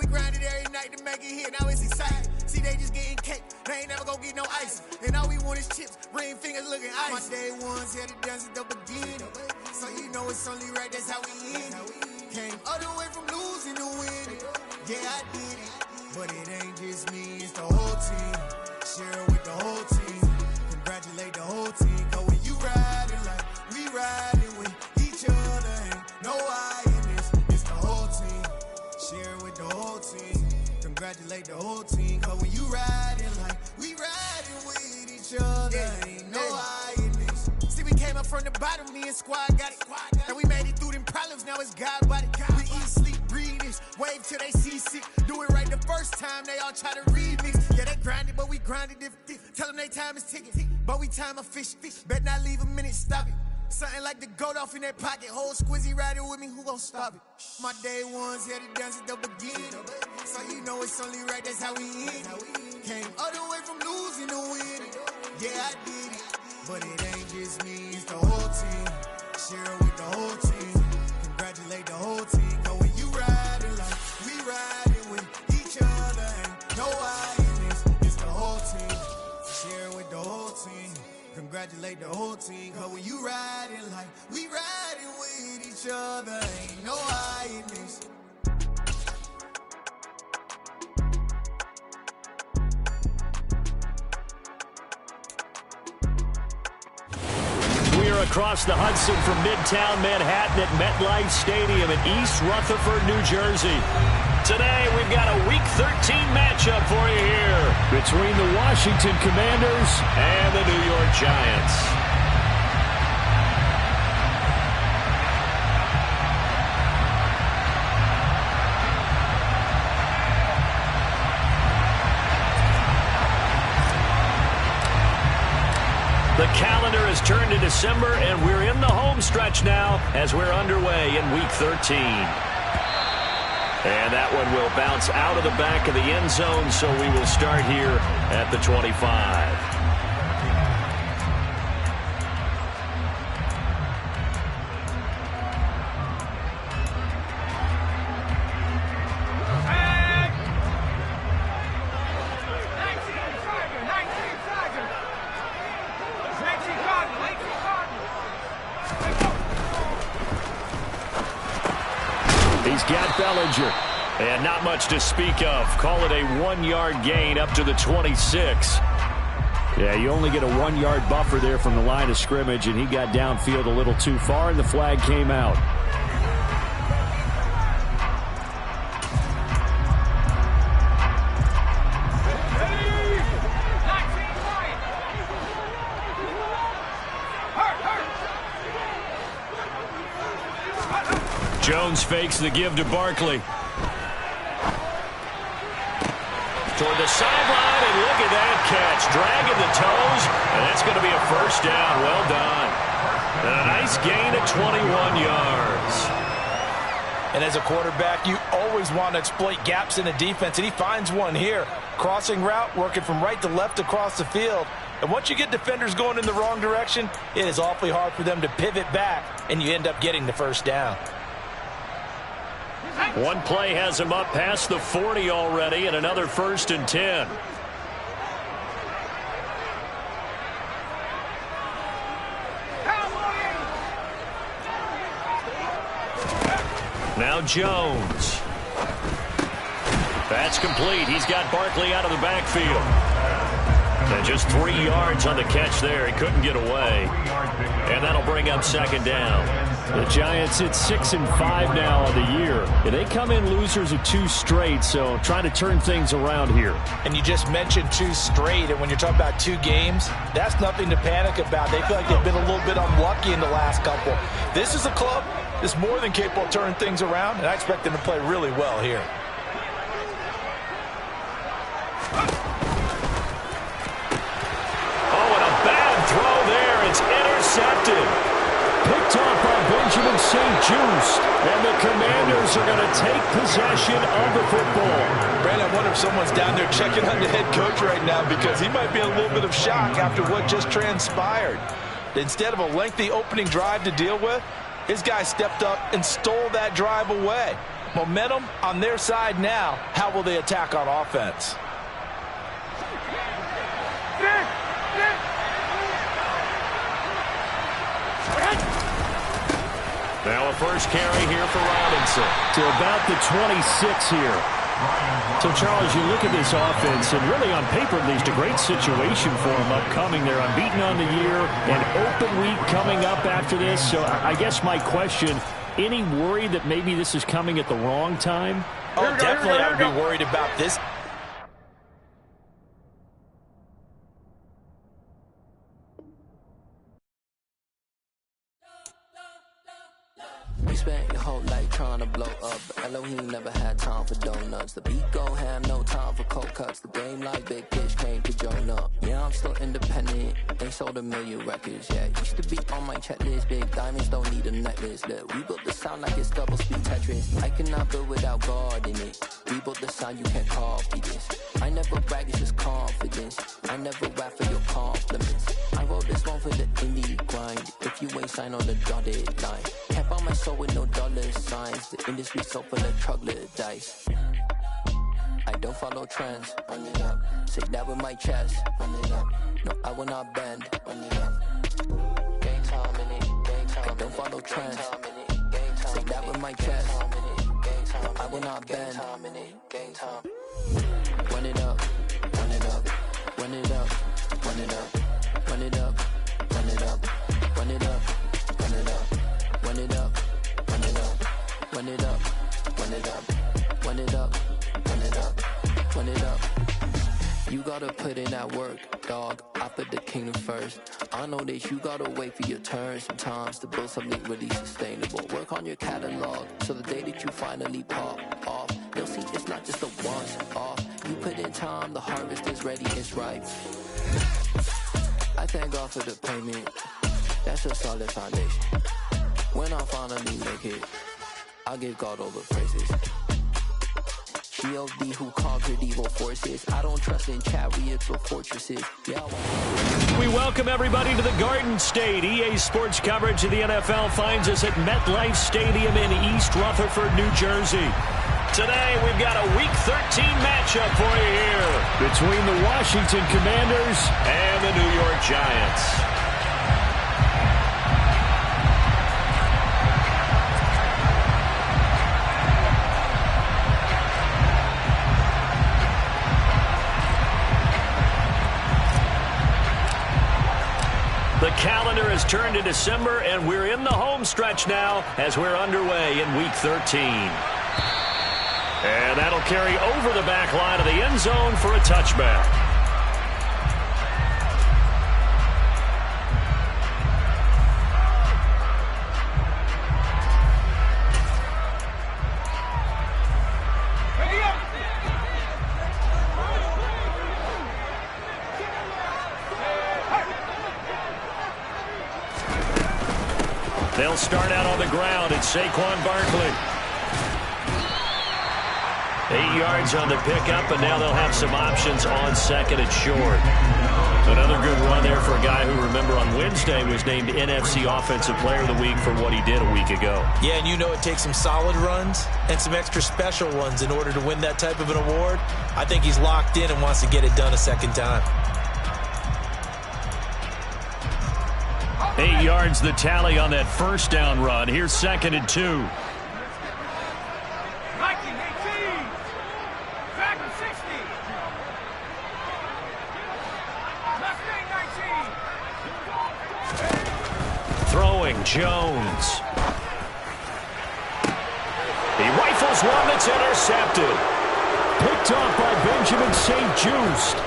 we grinded every night to make it here, now it's exciting. See, they just getting cake, they ain't never gonna get no ice. And all we want is chips, ring fingers looking ice. My day ones had it done since the beginning. So you know it's only right, that's how we end it. Came all the way from losing to winning. Yeah, I did it. But it ain't just me, it's the whole team. Share it with the whole team. Congratulate the whole team. Cause when you riding like we riding with each other, ain't no I in this. It's the whole team. Share it with the whole team. Congratulate the whole team. Cause when you riding like we riding with each other, ain't no I in this. See, we came up from the bottom, me and squad got it. And we made it through them problems, now it's God body. We eat, sleep, breathe this. Wave till they see sick. Do it right the first time, they all try to remix. Yeah, they grinded, but we grinded different. Tell them they time is ticking, but we time a fish. Bet not leave a minute, stop it. Something like the goat off in their pocket. Whole squizzy riding with me, who gon' stop it? My day ones had it done since the beginning. So you know it's only right, that's how we end it. Came all the way from losing to winning. Yeah, I did it. But it ain't just me, it's the whole team. Share it with the whole team. Congratulate the whole team. Cause when you riding like we riding with each other, ain't no I in this. It's the whole team. Share it with the whole team. Congratulate the whole team. Cause when you riding like we riding with each other, ain't no I in this. We are across the Hudson from Midtown Manhattan at MetLife Stadium in East Rutherford, New Jersey. Today, we've got a Week 13 matchup for you here between the Washington Commanders and the New York Giants. The calendar has turned to December, and we're in the home stretch now as we're underway in Week 13. And that one will bounce out of the back of the end zone, so we will start here at the 25. He's got Bellinger. And not much to speak of. Call it a 1-yard gain up to the 26. Yeah, you only get a 1-yard buffer there from the line of scrimmage, and he got downfield a little too far, and the flag came out. Jones fakes the give to Barkley. Toward the sideline, and look at that catch. Dragging the toes, and that's going to be a first down. Well done. And a nice gain of 21 yards. And as a quarterback, you always want to exploit gaps in the defense, and he finds one here. Crossing route, working from right to left across the field. And once you get defenders going in the wrong direction, it is awfully hard for them to pivot back, and you end up getting the first down. One play has him up past the 40 already, and another 1st and 10. Now Jones. That's complete. He's got Barkley out of the backfield. And just 3 yards on the catch there. He couldn't get away. And that'll bring up 2nd down. The Giants hit 6-5 now on the year. And they come in losers of 2 straight, so trying to turn things around here. And you just mentioned 2 straight, and when you're talking about 2 games, that's nothing to panic about. They feel like they've been a little bit unlucky in the last couple. This is a club that's more than capable of turning things around, and I expect them to play really well here. It's intercepted. Picked off by Benjamin St-Juste. And the Commanders are going to take possession of the football. Brandon, I wonder if someone's down there checking on the head coach right now, because he might be in a little bit of shock after what just transpired. Instead of a lengthy opening drive to deal with, his guy stepped up and stole that drive away. Momentum on their side now. How will they attack on offense? Now a first carry here for Robinson. To about the 26 here. So, Charles, you look at this offense, and really on paper at least, a great situation for them upcoming. They're unbeaten on the year, an open week coming up after this. So I guess my question, any worry that maybe this is coming at the wrong time? Oh, definitely I would be worried about this. You spent your whole life trying to blow up, but Elohim never had time for donuts. The beat gon' have no time for cold cuts. The game like Big Fish came to join up. Yeah, I'm still independent, ain't sold a million records yet. Used to be on my checklist, big diamonds don't need a necklace. Look, we built the sound like it's double speed Tetris. I cannot build without God in it. We built the sound, you can't copy this. I never brag, it's just confidence. I never rap for your compliments. I wrote this one for the indie grind. If you ain't signed on the dotted line, can't buy my soul with no dollar signs. The industry so full of troglodytes. I don't follow trends. Run it up. Say that with my chest. Run it up. No, I will not bend. Run it up. Game time in it. Game time. I don't follow trends. Say that with my chest. No, I will not bend. Game time. Run it up. Run it up. Run it up. Run it up. Run it up. Run it up. Run it up. Run it up. Run it up. Run it up. Run it up. Run it up. Run it up. Run it up. Run it up. You gotta put in that work, dog. I put the kingdom first. I know that you gotta wait for your turn sometimes to build something really sustainable. Work on your catalog so the day that you finally pop off, you'll see it's not just a once off. You put in time, the harvest is ready, it's ripe. I thank God for the payment. That's a solid foundation. When I finally make it, I'll give God all the praises. G.O.D. who conquered evil forces. I don't trust in chariots or fortresses. Yeah, we welcome everybody to the Garden State. EA Sports coverage of the NFL finds us at MetLife Stadium in East Rutherford, New Jersey. Today, we've got a Week 13 matchup for you here between the Washington Commanders and the New York Giants. The calendar has turned to December, and we're in the home stretch now as we're underway in Week 13. And that'll carry over the back line of the end zone for a touchback. They'll start out on the ground. It's Saquon Barkley. 8 yards on the pickup, and now they'll have some options on second and short. Another good run there for a guy who, remember, on Wednesday was named NFC Offensive Player of the Week for what he did a week ago. Yeah, and you know it takes some solid runs and some extra special ones in order to win that type of an award. I think he's locked in and wants to get it done a second time. 8 yards the tally on that first down run. Here's second and 2. Throwing Jones. He rifles one that's intercepted. Picked off by Benjamin St-Juste.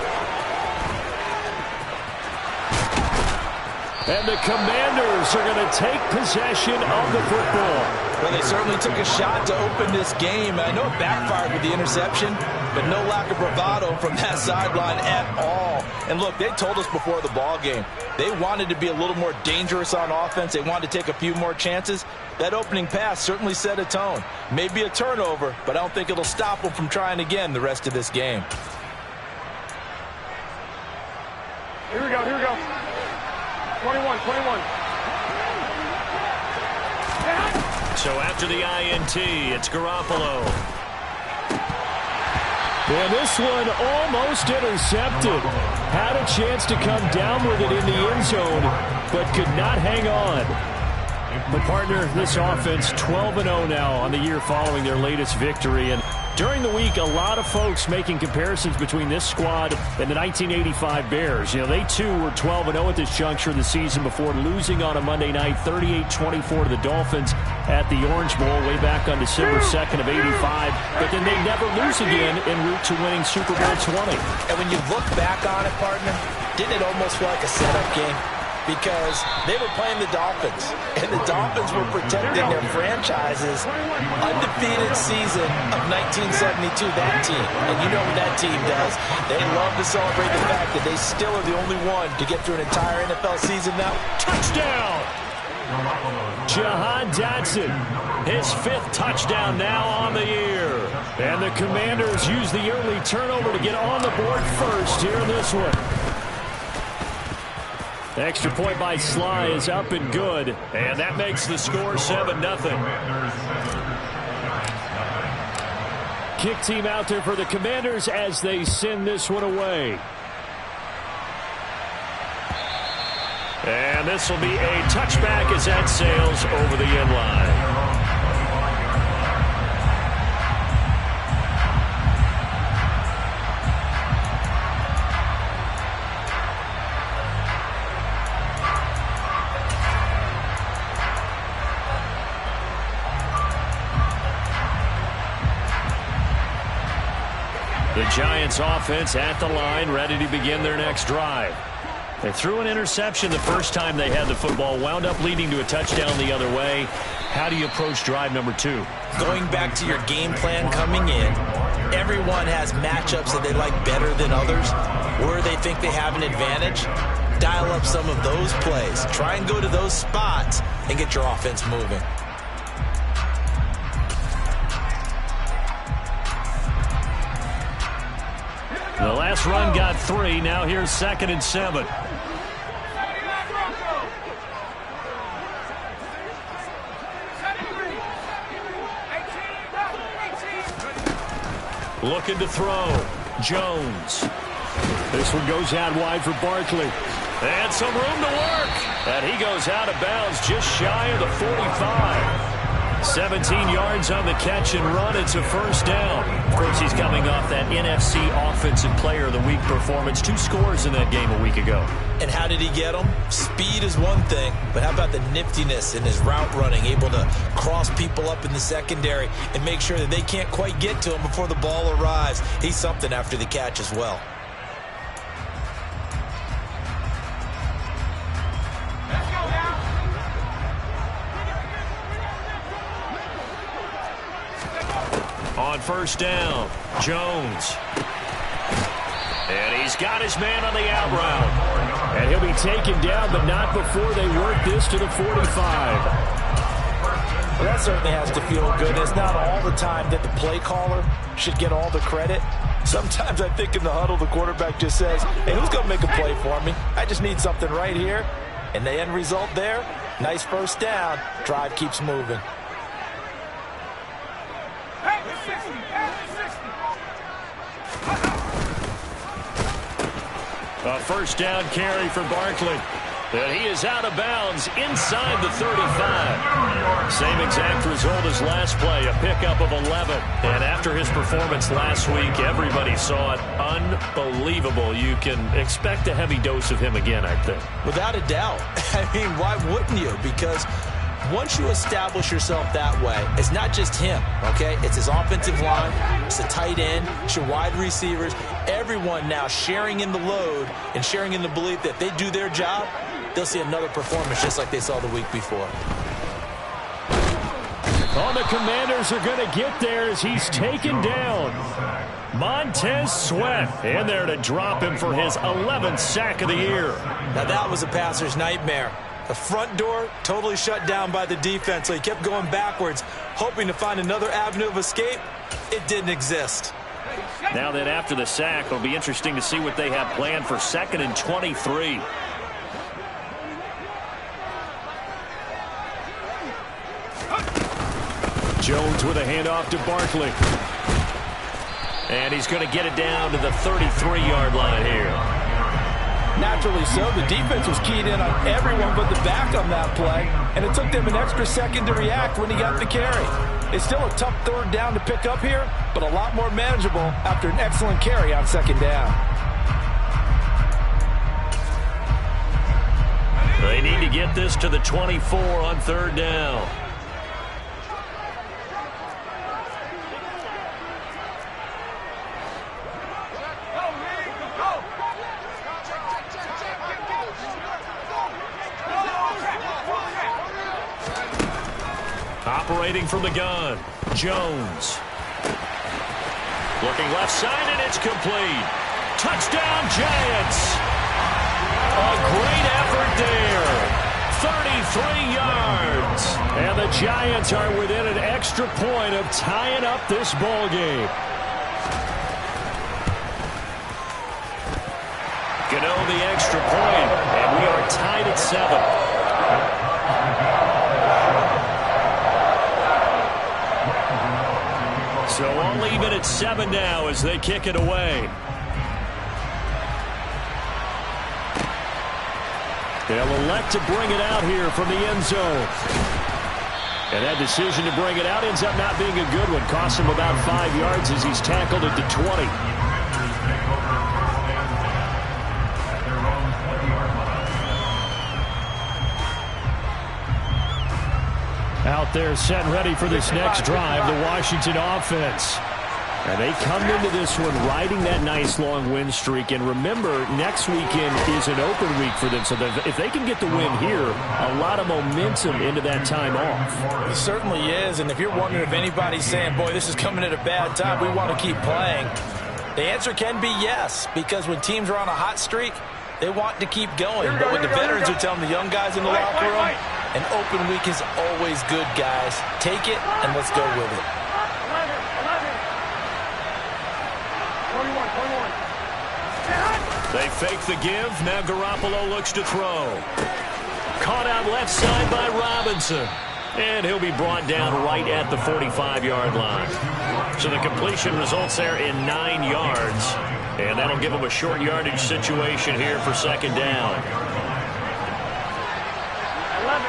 And the Commanders are going to take possession of the football. Well, they certainly took a shot to open this game. I know it backfired with the interception, but no lack of bravado from that sideline at all. And look, they told us before the ball game, they wanted to be a little more dangerous on offense. They wanted to take a few more chances. That opening pass certainly set a tone. Maybe a turnover, but I don't think it'll stop them from trying again the rest of this game. Here we go, here we go. 21. So after the INT, it's Garoppolo. And this one almost intercepted. Had a chance to come down with it in the end zone, but could not hang on. But, partner, this offense 12-0 now on the year following their latest victory. And during the week, a lot of folks making comparisons between this squad and the 1985 Bears. You know, they, too, were 12-0 at this juncture of the season before losing on a Monday night 38-24 to the Dolphins at the Orange Bowl way back on December 2nd of 85. But then they never lose again en route to winning Super Bowl 20. And when you look back on it, partner, didn't it almost feel like a setup game? Because they were playing the Dolphins, and the Dolphins were protecting their franchise's undefeated season of 1972, that team. And you know what that team does. They love to celebrate the fact that they still are the only one to get through an entire NFL season now. Touchdown! Jahan Dotson, his 5th touchdown now on the year. And the Commanders use the early turnover to get on the board first here in this one. The extra point by Sly is up and good. And that makes the score 7-0. Kick team out there for the Commanders as they send this one away. And this will be a touchback as that sails over the end line. The Giants offense at the line, ready to begin their next drive. They threw an interception the first time they had the football, wound up leading to a touchdown the other way. How do you approach drive number 2? Going back to your game plan coming in, everyone has matchups that they like better than others, where they think they have an advantage. Dial up some of those plays. Try and go to those spots and get your offense moving. The last run got 3. Now here's 2nd and 7. Looking to throw. Jones. This one goes out wide for Barkley. And some room to work. And he goes out of bounds just shy of the 45. 17 yards on the catch and run. It's a first down. Of course, he's coming off that NFC Offensive Player of the Week performance. 2 scores in that game a week ago. And how did he get them? Speed is one thing, but how about the niftiness in his route running, able to cross people up in the secondary and make sure that they can't quite get to him before the ball arrives. He's something after the catch as well. On first down, Jones. And he's got his man on the out route. And he'll be taken down, but not before they work this to the 45. Well, that certainly has to feel good. It's not all the time that the play caller should get all the credit. Sometimes I think in the huddle, the quarterback just says, hey, who's going to make a play for me? I just need something right here. And the end result there, nice first down. Drive keeps moving. A first down carry for Barkley. And he is out of bounds inside the 35. Same exact result as last play, a pickup of 11. And after his performance last week, everybody saw it. Unbelievable. You can expect a heavy dose of him again, I think. Without a doubt. I mean, why wouldn't you? Because once you establish yourself that way, it's not just him, okay? It's his offensive line, it's the tight end, it's your wide receivers, everyone now sharing in the load and sharing in the belief that if they do their job, they'll see another performance just like they saw the week before. Oh, the Commanders are going to get there as he's taken down. Montez Sweat in there to drop him for his 11th sack of the year. Now that was a passer's nightmare. The front door totally shut down by the defense, so he kept going backwards, hoping to find another avenue of escape. It didn't exist. Now that after the sack, it'll be interesting to see what they have planned for 2nd and 23. Jones with a handoff to Barkley. And he's going to get it down to the 33-yard line here. Naturally so. The defense was keyed in on everyone but the back on that play, and it took them an extra second to react when he got the carry. It's still a tough third down to pick up here, but a lot more manageable after an excellent carry on second down. They need to get this to the 24 on third down. Operating from the gun, Jones. Looking left side, and it's complete. Touchdown, Giants. A great effort there. 33 yards. And the Giants are within an extra point of tying up this ball game. Gano the extra point, and we are tied at 7. So all even at 7 now as they kick it away. They'll elect to bring it out here from the end zone. And that decision to bring it out ends up not being a good one. Costs him about 5 yards as he's tackled at the 20. Out there set and ready for this next drive, the Washington offense. And they come into this one riding that nice long win streak. And remember, next weekend is an open week for them. So if they can get the win here, a lot of momentum into that time off. It certainly is. And if you're wondering if anybody's saying, boy, this is coming at a bad time, we want to keep playing, the answer can be yes. Because when teams are on a hot streak, they want to keep going. But what the veterans are telling the young guys in the locker room, an open week is always good, guys. Take it, and let's go with it. 21. They fake the give. Now Garoppolo looks to throw. Caught out left side by Robinson. And he'll be brought down right at the 45-yard line. So the completion results there in 9 yards. And that'll give him a short yardage situation here for second down. 11.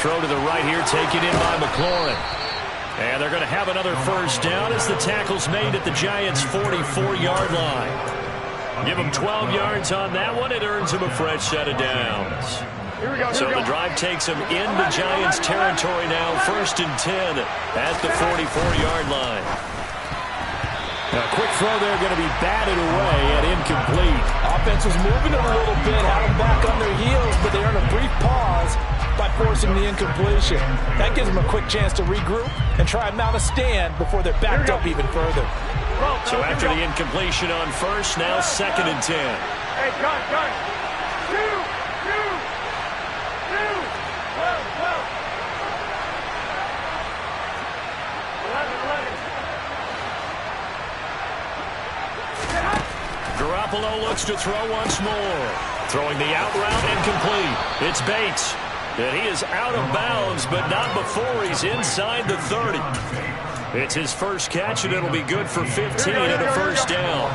Throw to the right here, taken in by McLaurin. And they're going to have another first down as the tackle's made at the Giants' 44-yard line. Give him 12 yards on that one. It earns him a fresh set of downs. So the drive takes him into Giants territory now. 1st and 10 at the 44-yard line. A quick throw there going to be batted away and incomplete. Offense was moving it a little bit, had them back on their heels, but they earned a brief pause by forcing the incompletion. That gives them a quick chance to regroup and try and mount a stand before they're backed up even further. So after the incompletion on first, now 2nd and 10. Hey, gun. 2. 11. Garoppolo looks to throw once more. Throwing the out route incomplete. It's Bates. And he is out of bounds, but not before he's inside the 30. It's his first catch, and it'll be good for 15 and a first down.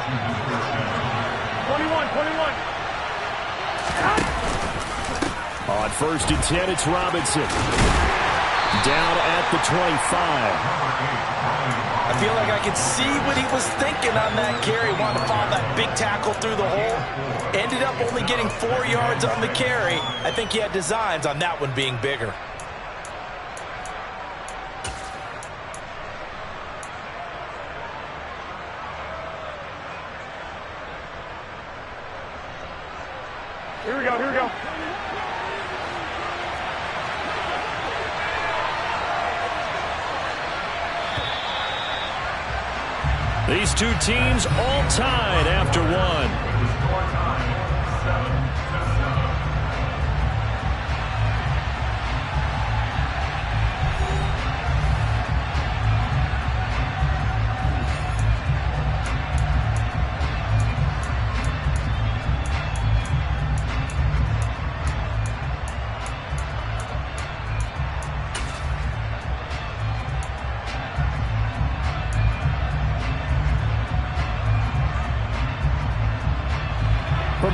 21. On 1st and 10, it's Robinson. Down at the 25. I feel like I could see what he was thinking on that carry. Wanted to follow that big tackle through the hole. Ended up only getting 4 yards on the carry. I think he had designs on that one being bigger. Here we go. These two teams all tied after one.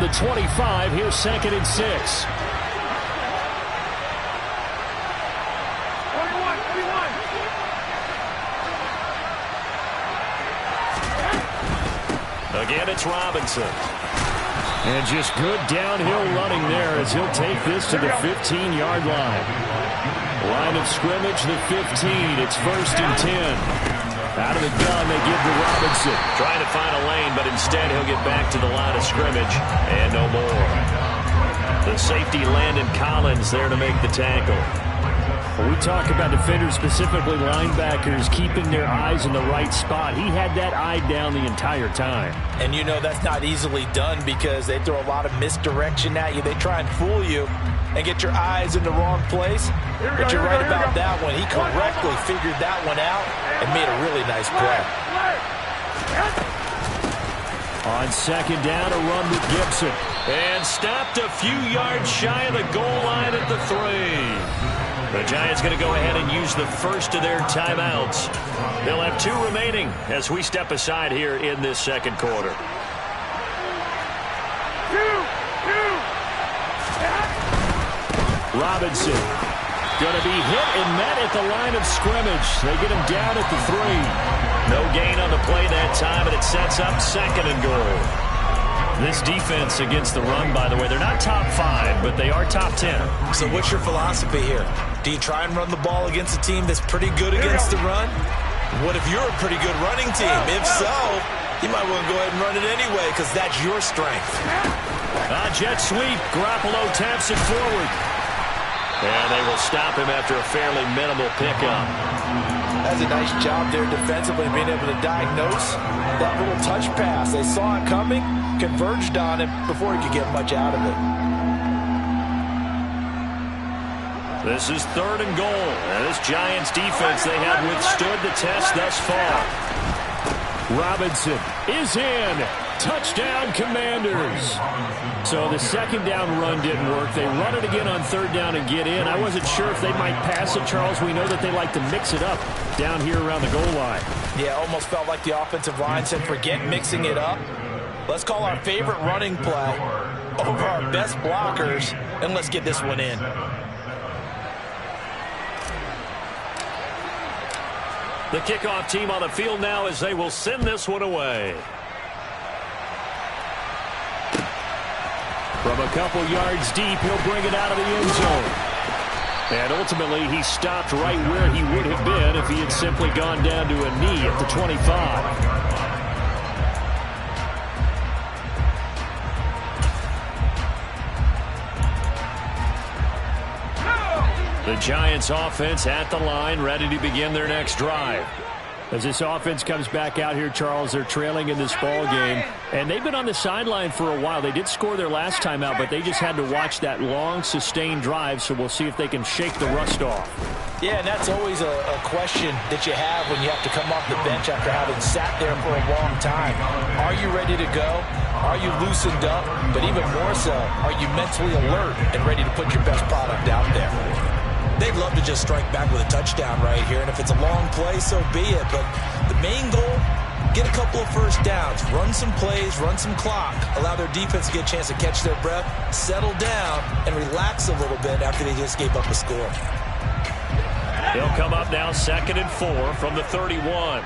the 25. Here's 2nd and 6. 21, 21. Again, it's Robinson. And just good downhill running there as he'll take this to the 15-yard line. Line of scrimmage, the 15. It's 1st and 10. Out of the gun, they give to Robinson. Trying to find a lane, but instead he'll get back to the line of scrimmage and no more. The safety, Landon Collins, there to make the tackle. When we talk about defenders, specifically linebackers, keeping their eyes in the right spot, he had that eye down the entire time. And you know that's not easily done because they throw a lot of misdirection at you. They try and fool you and get your eyes in the wrong place. But you're right about that one. He correctly figured that one out and made a really nice play. On 2nd down, a run with Gibson. And stopped a few yards shy of the goal line at the 3. The Giants going to go ahead and use the first of their timeouts. They'll have 2 remaining as we step aside here in this 2nd quarter. Robinson going to be hit and met at the line of scrimmage. They get him down at the 3. No gain on the play that time, and it sets up 2nd and goal. This defense against the run, by the way, they're not top 5, but they are top 10. So what's your philosophy here? Do you try and run the ball against a team that's pretty good against the run? What if you're a pretty good running team? If so, you might want to go ahead and run it anyway because that's your strength. Jet sweep. Garoppolo taps it forward. And they will stop him after a fairly minimal pickup. That's a nice job there defensively, being able to diagnose that little touch pass. They saw it coming, converged on it before he could get much out of it. This is 3rd and goal. And this Giants defense, they have withstood the test thus far. Robinson is in. Touchdown, Commanders. So the 2nd down run didn't work. They run it again on 3rd down and get in. I wasn't sure if they might pass it, Charles. We know that they like to mix it up down here around the goal line. Yeah, almost felt like the offensive line said, forget mixing it up. Let's call our favorite running play over our best blockers, and let's get this one in. The kickoff team on the field now as they will send this one away. From a couple yards deep, he'll bring it out of the end zone. And ultimately, he stopped right where he would have been if he had simply gone down to a knee at the 25. The Giants offense at the line, ready to begin their next drive. As this offense comes back out here, Charles, they're trailing in this ball game. And they've been on the sideline for a while. They did score their last time out, but they just had to watch that long, sustained drive. So we'll see if they can shake the rust off. Yeah, and that's always a question that you have when you have to come off the bench after having sat there for a long time. Are you ready to go? Are you loosened up? But even more so, are you mentally alert and ready to put your best product out there? They'd love to just strike back with a touchdown right here, and if it's a long play, so be it. But the main goal, get a couple of first downs, run some plays, run some clock, allow their defense to get a chance to catch their breath, settle down, and relax a little bit after they just gave up a score. They'll come up now 2nd and 4 from the 31.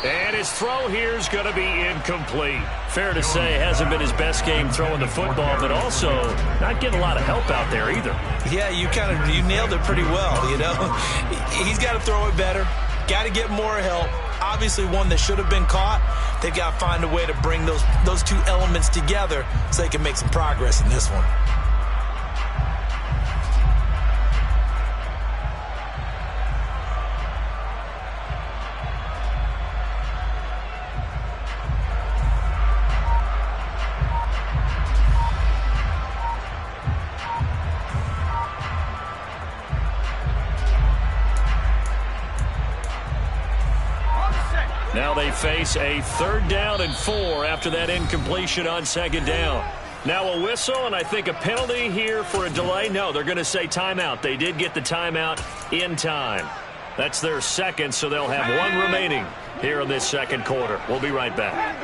And his throw here is going to be incomplete. Fair to say, hasn't been his best game throwing the football, but also not getting a lot of help out there either. Yeah, you nailed it pretty well, you know. He's got to throw it better, got to get more help. Obviously one that should have been caught. They've got to find a way to bring those two elements together so they can make some progress in this one. Now they face a 3rd down and 4 after that incompletion on 2nd down. Now a whistle and I think a penalty here for a delay. No, they're going to say timeout. They did get the timeout in time. That's their 2nd, so they'll have 1 remaining here in this second quarter. We'll be right back.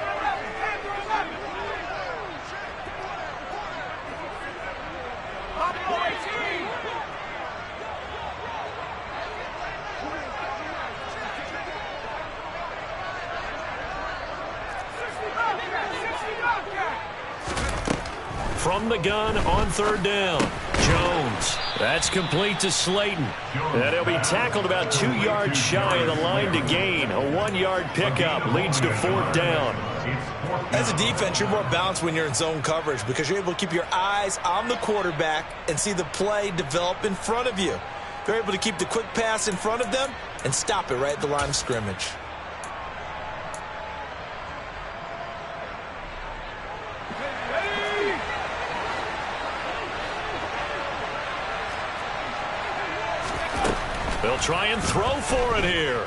From the gun on third down, Jones. That's complete to Slayton. And he'll be tackled about 2 yards shy of the line to gain. A 1-yard pickup leads to fourth down. As a defense, you're more balanced when you're in zone coverage because you're able to keep your eyes on the quarterback and see the play develop in front of you. You're able to keep the quick pass in front of them and stop it right at the line of scrimmage. They'll try and throw for it here.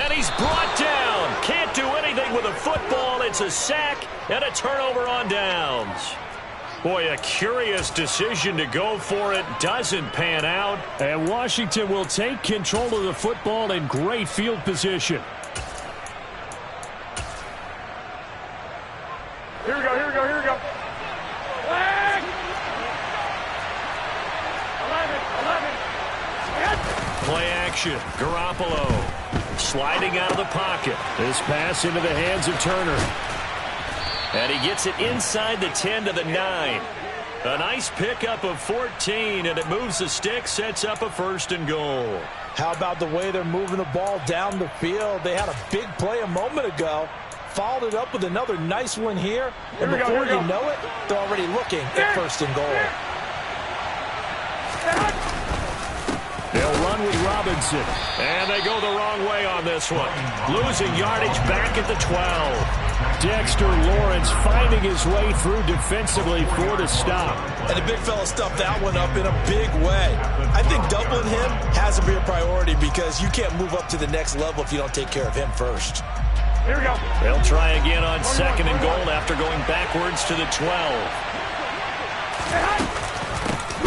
And he's brought down. Can't do anything with a football. It's a sack and a turnover on downs. Boy, a curious decision to go for it. Doesn't pan out. And Washington will take control of the football in great field position. Here we go, here we go, here we go. Flag! 11. Play action. Garoppolo sliding out of the pocket. This pass into the hands of Turner. And he gets it inside the 10 to the 9. A nice pickup of 14, and it moves the stick, sets up a 1st and goal. How about the way they're moving the ball down the field? They had a big play a moment ago. Followed it up with another nice one here. And before you know it, they're already looking at 1st and goal. They'll run with Robinson. And they go the wrong way on this one. Losing yardage back at the 12. Dexter Lawrence finding his way through defensively for the stop. And the big fella stuffed that one up in a big way. I think doubling him has to be a priority because you can't move up to the next level if you don't take care of him first. Here we go. They'll try again on 2nd and goal after going backwards to the 12.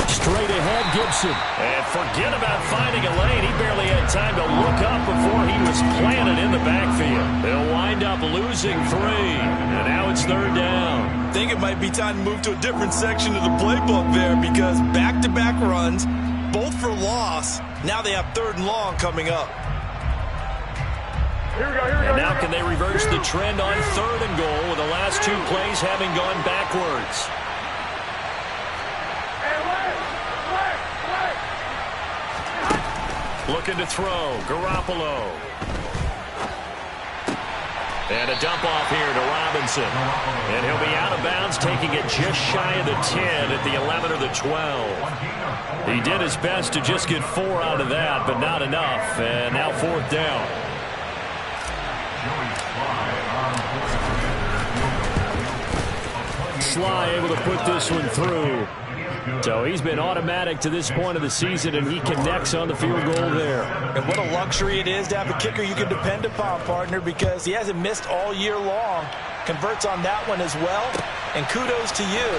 Straight ahead, Gibson. And forget about finding a lane. He barely had time to look up before he was planted in the backfield. They'll wind up losing 3. And now it's 3rd down. I think it might be time to move to a different section of the playbook there because back-to-back runs, both for loss. Now they have 3rd and long coming up. Here we go, here we go. And now can they reverse the trend on 3rd and goal with the last 2 plays having gone backwards? Looking to throw. Garoppolo. And a dump off here to Robinson. And he'll be out of bounds, taking it just shy of the 10 at the 11 or the 12. He did his best to just get 4 out of that, but not enough. And now 4th down. Sly able to put this one through. So he's been automatic to this point of the season, and he connects on the field goal there. And what a luxury it is to have a kicker you can depend upon, partner, because he hasn't missed all year long. Converts on that one as well. And kudos to you.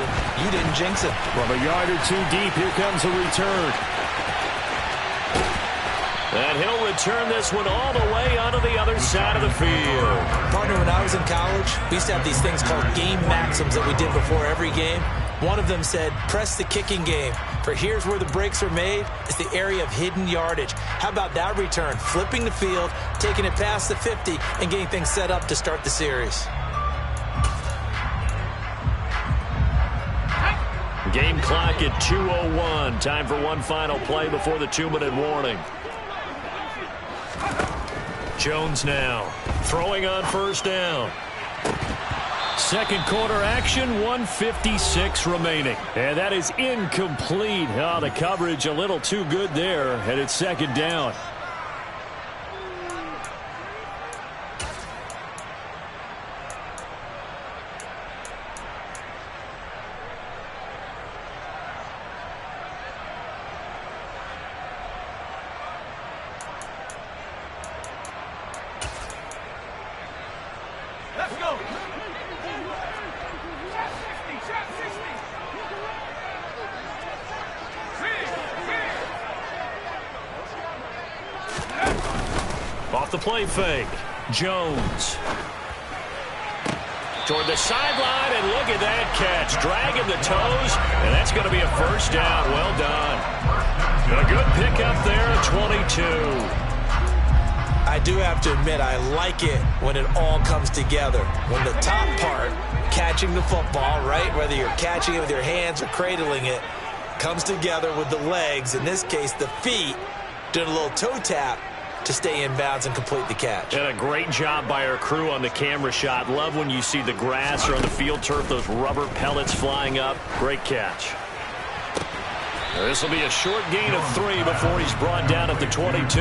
You didn't jinx it. From a yard or 2 deep, here comes a return. And he'll return this one all the way onto the other side of the field. Partner, when I was in college, we used to have these things called game maxims that we did before every game. One of them said, press the kicking game. For here's where the breaks are made. It's the area of hidden yardage. How about that return? Flipping the field, taking it past the 50, and getting things set up to start the series. Game clock at 2:01. Time for one final play before the 2-minute warning. Jones now throwing on 1st down. Second quarter action, 1:56 remaining. And that is incomplete. Oh, the coverage a little too good there, and it's 2nd down. Off the play fake. Jones. Toward the sideline, and look at that catch. Dragging the toes, and that's going to be a first down. Well done. A good pickup there at 22. I do have to admit, I like it when it all comes together. When the top part, catching the football, right, whether you're catching it with your hands or cradling it, comes together with the legs, in this case the feet, doing a little toe tap to stay in bounds and complete the catch. And a great job by our crew on the camera shot. Love when you see the grass or on the field turf, those rubber pellets flying up. Great catch. This will be a short gain of 3 before he's brought down at the 22.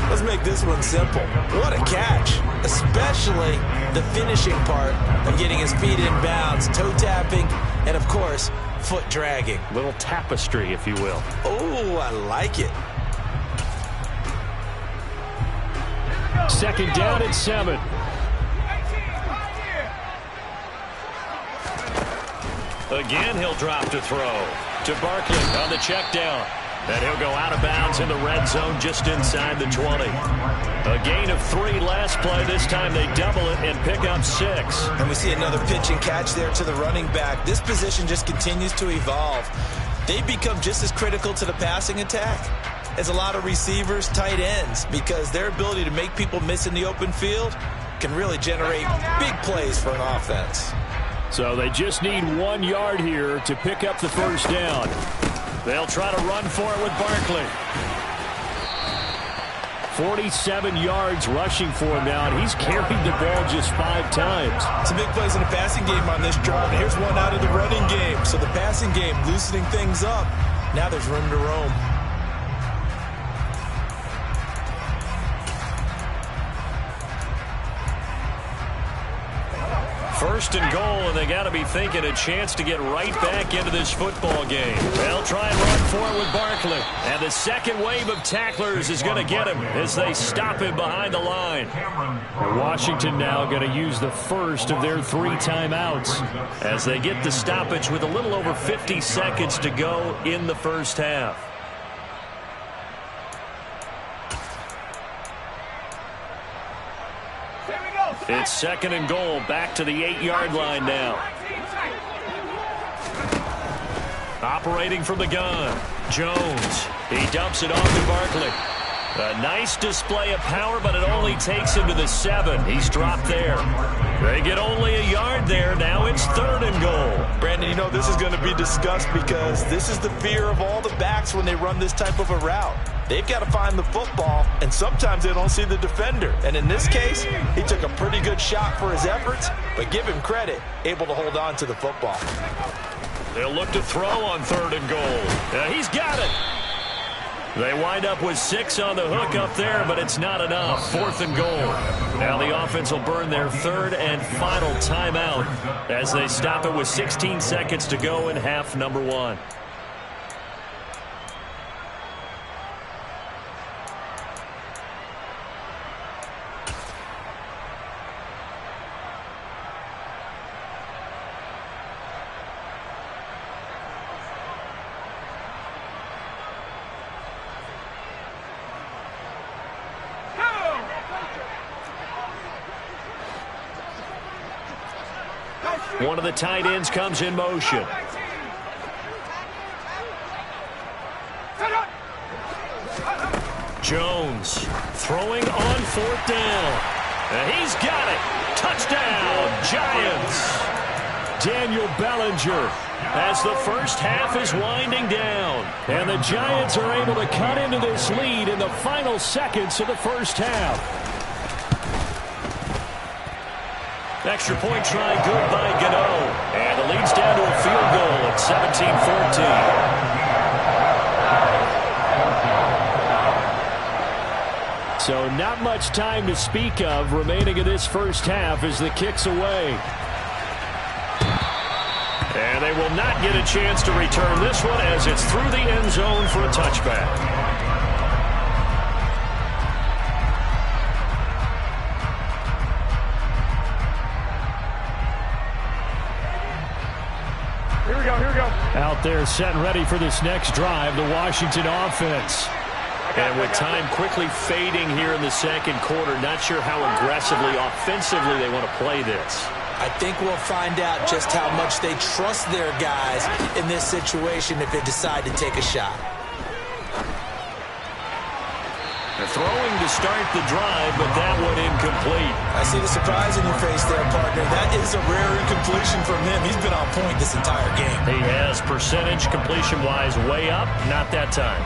Let's make this one simple. What a catch, especially the finishing part of getting his feet in bounds, toe tapping, and of course, foot dragging. Little tapestry, if you will. Oh, I like it. Second down and 7. Again, he'll drop to throw. To Barkley on the check down. And he'll go out of bounds in the red zone just inside the 20. A gain of 3 last play. This time they double it and pick up 6. And we see another pitch and catch there to the running back. This position just continues to evolve. They become just as critical to the passing attack as a lot of receivers, tight ends, because their ability to make people miss in the open field can really generate big plays for an offense. So they just need 1 yard here to pick up the first down. They'll try to run for it with Barkley. 47 yards rushing for him now, and he's carried the ball just 5 times. Some big plays in the passing game on this drive. And here's one out of the running game. So the passing game loosening things up. Now there's room to roam. First and goal, and they got to be thinking a chance to get right back into this football game. They'll try and run for it with Barkley. And the second wave of tacklers is going to get him as they stop him behind the line. And Washington now going to use the first of their 3 timeouts as they get the stoppage with a little over 50 seconds to go in the first half. It's second and goal, back to the 8-yard line now. Operating from the gun, Jones. He dumps it off to Barkley. A nice display of power, but it only takes him to the 7. He's dropped there. They get only a yard there. Now it's third and goal. Brandon, you know this is going to be discussed because this is the fear of all the backs when they run this type of a route. They've got to find the football, and sometimes they don't see the defender. And in this case, he took a pretty good shot for his efforts, but give him credit, able to hold on to the football. They'll look to throw on third and goal. He's got it. They wind up with 6 on the hook up there, but it's not enough. Fourth and goal. Now the offense will burn their third and final timeout as they stop it with 16 seconds to go in half number 1. One of the tight ends comes in motion. Jones throwing on 4th down. And he's got it. Touchdown, Giants. Daniel Bellinger as the first half is winding down. And the Giants are able to cut into this lead in the final seconds of the first half. Extra point try good by Gano. And the lead's down to a field goal at 17-14. So not much time to speak of remaining in this first half as the kick's away. And they will not get a chance to return this one as it's through the end zone for a touchback. Here we go. Out there set and ready for this next drive, the Washington offense. And with time quickly fading here in the second quarter, not sure how aggressively, offensively they want to play this. I think we'll find out just how much they trust their guys in this situation if they decide to take a shot. They're throwing to start the drive, but that one incomplete. I see the surprise in your face there, partner. That is a rare incompletion from him. He's been on point this entire game. He has percentage completion-wise way up, not that time.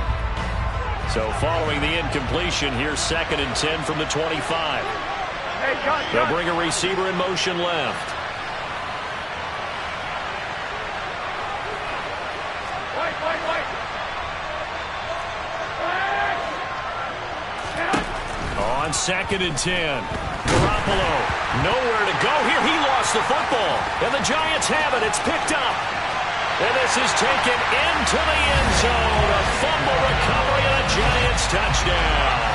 So following the incompletion, here's 2nd and 10 from the 25. Hey, John. They'll bring a receiver in motion left. Wait. On 2nd and 10. Garoppolo, nowhere to go here. He lost the football. And the Giants have it. It's picked up. And this is taken into the end zone. A fumble recovery and a Giants touchdown.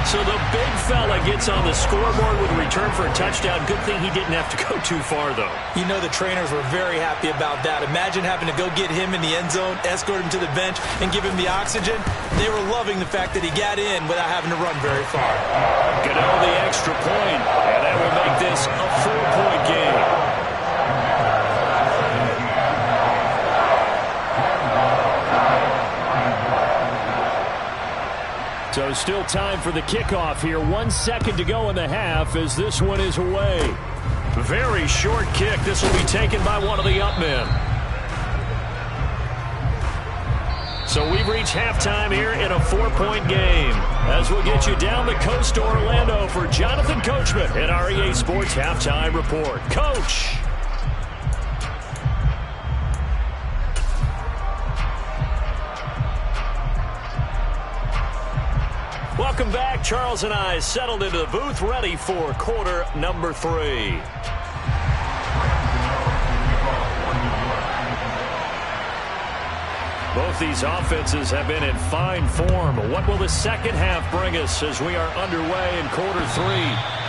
So the big fella gets on the scoreboard with a return for a touchdown. Good thing he didn't have to go too far, though. You know the trainers were very happy about that. Imagine having to go get him in the end zone, escort him to the bench, and give him the oxygen. They were loving the fact that he got in without having to run very far. Goodell the extra point, and that will make this a 4-point game. So still time for the kickoff here. 1 second to go in the half as this one is away. Very short kick. This will be taken by one of the up men. So we've reached halftime here in a 4-point game. As we'll get you down the coast to Orlando for Jonathan Coachman at our EA Sports Halftime Report. Coach! Welcome back. Charles and I settled into the booth, ready for quarter number 3. Both these offenses have been in fine form. What will the second half bring us as we are underway in quarter 3?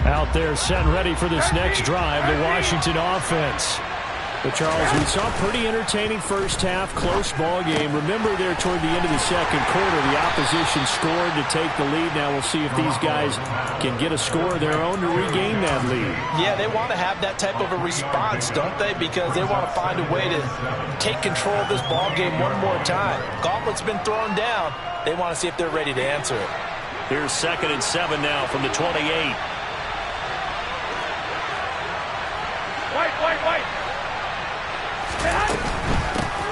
Out there set and ready for this next drive, the Washington offense. But Charles, we saw a pretty entertaining first half, close ball game. Remember there toward the end of the second quarter, the opposition scored to take the lead. Now we'll see if these guys can get a score of their own to regain that lead. Yeah, they want to have that type of a response, don't they? Because they want to find a way to take control of this ball game one more time. Gauntlet's been thrown down. They want to see if they're ready to answer it. Here's 2nd and 7 now from the 28. Wait.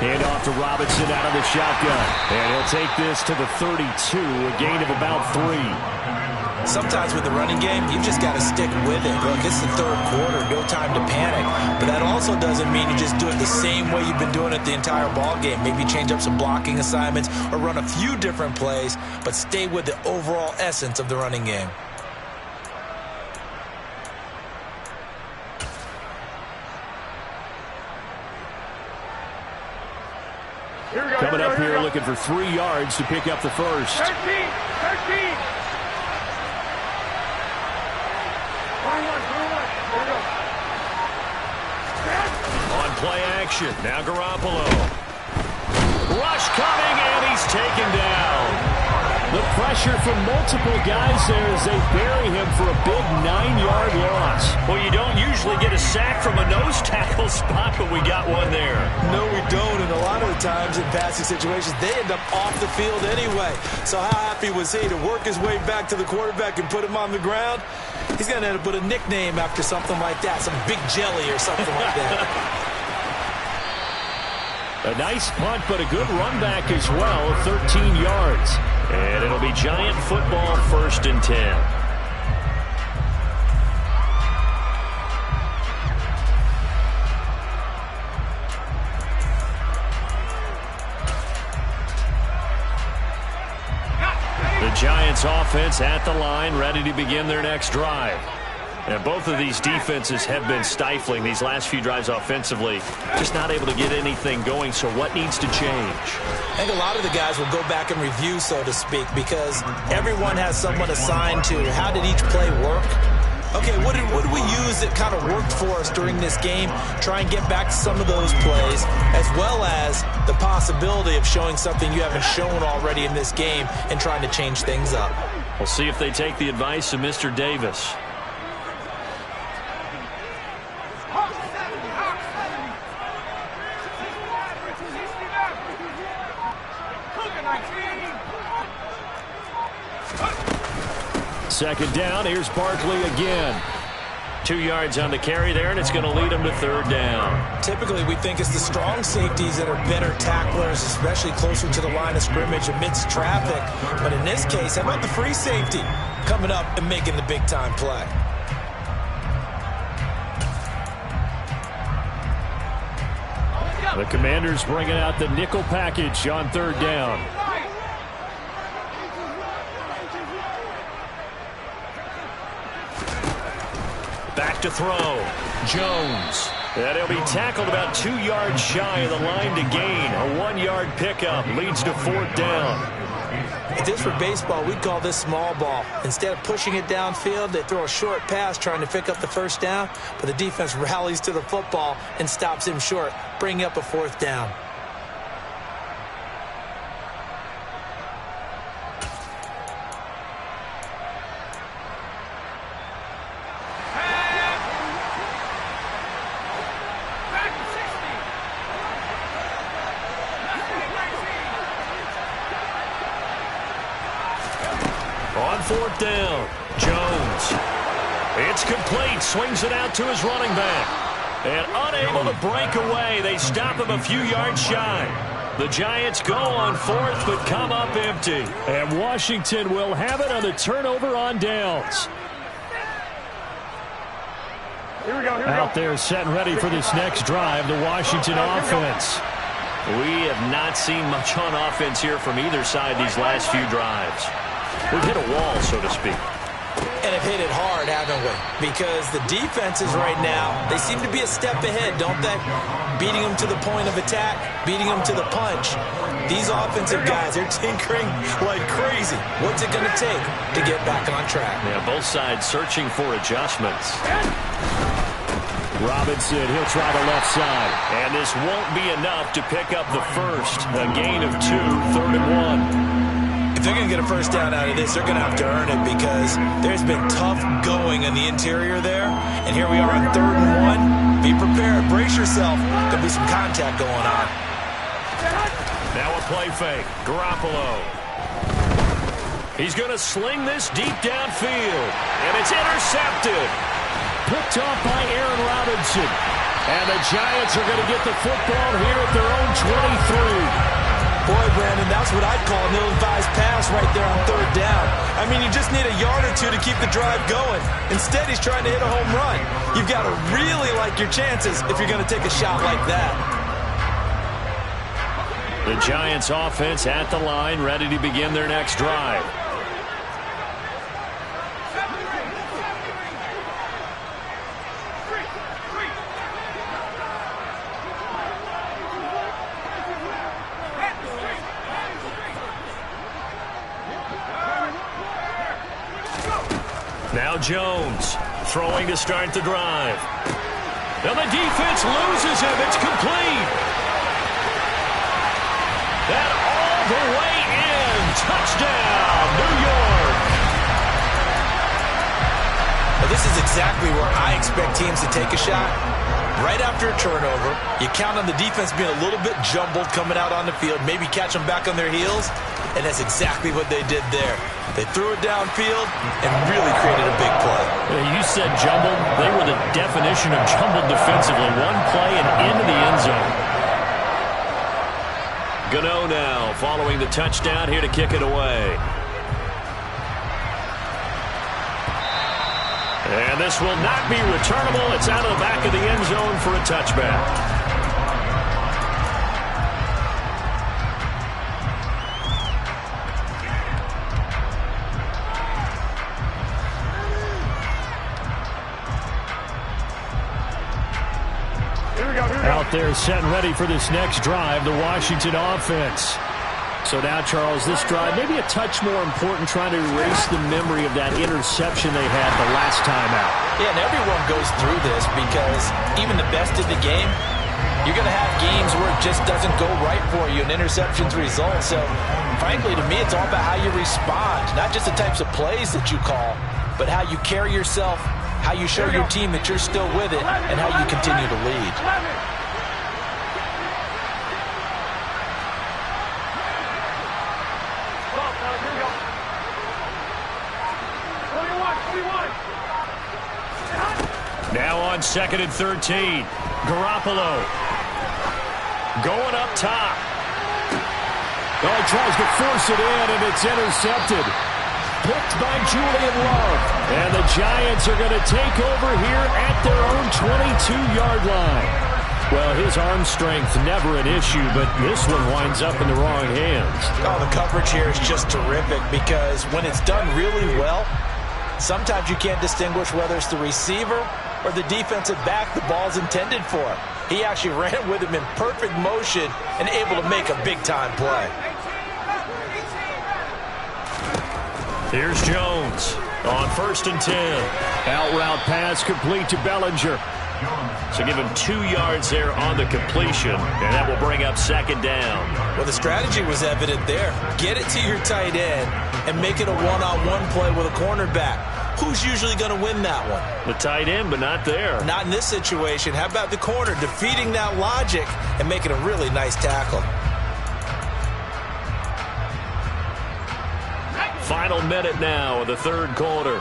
Hand off to Robinson out of the shotgun. And he'll take this to the 32, a gain of about 3. Sometimes with the running game, you've just got to stick with it. Look, it's the third quarter, no time to panic. But that also doesn't mean you just do it the same way you've been doing it the entire ball game. Maybe change up some blocking assignments or run a few different plays, but stay with the overall essence of the running game. Coming up here looking for 3 yards to pick up the first. 13. On play action, now Garoppolo. Rush coming, and he's taken down. The pressure from multiple guys there as they bury him for a big 9-yard loss. Well, you don't usually get a sack from a nose tackle spot, but we got one there. No, we don't, and a lot of the times in passing situations, they end up off the field anyway. So how happy was he to work his way back to the quarterback and put him on the ground? He's going to end up with a nickname after something like that, some big jelly or something like that. A nice punt, but a good run back as well, 13 yards. And it'll be Giant football, 1st and 10. The Giants offense at the line, ready to begin their next drive. And both of these defenses have been stifling these last few drives offensively. Just not able to get anything going, so what needs to change? I think a lot of the guys will go back and review, so to speak, because everyone has someone assigned to how did each play work. Okay, what did we use that kind of worked for us during this game? Try and get back to some of those plays, as well as the possibility of showing something you haven't shown already in this game and trying to change things up. We'll see if they take the advice of Mr. Davis. Second down, here's Barkley again. 2 yards on the carry there, and it's going to lead them to third down. Typically, we think it's the strong safeties that are better tacklers, especially closer to the line of scrimmage amidst traffic. But in this case, how about the free safety coming up and making the big-time play? The Commanders bringing out the nickel package on third down. Back to throw. Jones. And he'll be tackled about 2 yards shy of the line to gain. A 1-yard pickup leads to fourth down. If this were baseball, we'd call this small ball. Instead of pushing it downfield, they throw a short pass trying to pick up the first down, but the defense rallies to the football and stops him short, bringing up a fourth down. On fourth down, Jones. It's complete. Swings it out to his running back. And unable to break away. They stop him a few yards shy. The Giants go on fourth, but come up empty. And Washington will have it on the turnover on downs. Here we go. Out there set and ready for this next drive, the Washington offense. We have not seen much on offense here from either side these last few drives. We've hit a wall, so to speak. And have hit it hard, haven't we? Because the defenses right now, they seem to be a step ahead, don't they? Beating them to the point of attack, beating them to the punch. These offensive guys are tinkering like crazy. What's it going to take to get back on track? Yeah, both sides searching for adjustments. Robinson, he'll try the left side. And this won't be enough to pick up the first. A gain of 2, 3rd and 1. If they're going to get a first down out of this, they're going to have to earn it because there's been tough going in the interior there. And here we are on 3rd and 1. Be prepared. Brace yourself. There'll be some contact going on. Now a play fake. Garoppolo. He's going to sling this deep downfield. And it's intercepted. Picked off by Aaron Robinson. And the Giants are going to get the football here at their own 23. Boy, Brandon, that's what I'd call an ill-advised pass right there on 3rd down. I mean, you just need a yard or two to keep the drive going. Instead, he's trying to hit a home run. You've got to really like your chances if you're going to take a shot like that. The Giants offense at the line, ready to begin their next drive. Now Jones throwing to start the drive. And the defense loses him. It's complete. And all the way in. Touchdown, New York. Well, this is exactly where I expect teams to take a shot. Right after a turnover, you count on the defense being a little bit jumbled coming out on the field, maybe catch them back on their heels, and that's exactly what they did there. They threw it downfield and really created a big play. You said jumbled. They were the definition of jumbled defensively. One play and into the end zone. Gano now following the touchdown here to kick it away. And this will not be returnable. It's out of the back of the end zone for a touchback. out there setting ready for this next drive, the Washington offense. So now, Charles, this drive maybe a touch more important, trying to erase the memory of that interception they had the last time out. Yeah, and everyone goes through this because even the best in the game, you're going to have games where it just doesn't go right for you and interceptions result. So, frankly, to me, it's all about how you respond, not just the types of plays that you call, but how you carry yourself, how you show your team that you're still with it, and how you continue to lead. Now on 2nd and 13. Garoppolo going up top. Oh, he tries to force it in, and it's intercepted. Picked by Julian Love. And the Giants are going to take over here at their own 22-yard line. Well, his arm strength never an issue, but this one winds up in the wrong hands. Oh, the coverage here is just terrific because when it's done really well, sometimes you can't distinguish whether it's the receiver or the defensive back the ball's intended for. He actually ran with him in perfect motion and able to make a big-time play. Here's Jones on 1st and 10. Out route pass complete to Bellinger. So give him 2 yards there on the completion, and that will bring up 2nd down. Well, the strategy was evident there. Get it to your tight end and make it a one-on-one play with a cornerback. Who's usually going to win that one? The tight end, but not there. Not in this situation. How about the corner defeating that logic and making a really nice tackle? Final minute now of the 3rd quarter.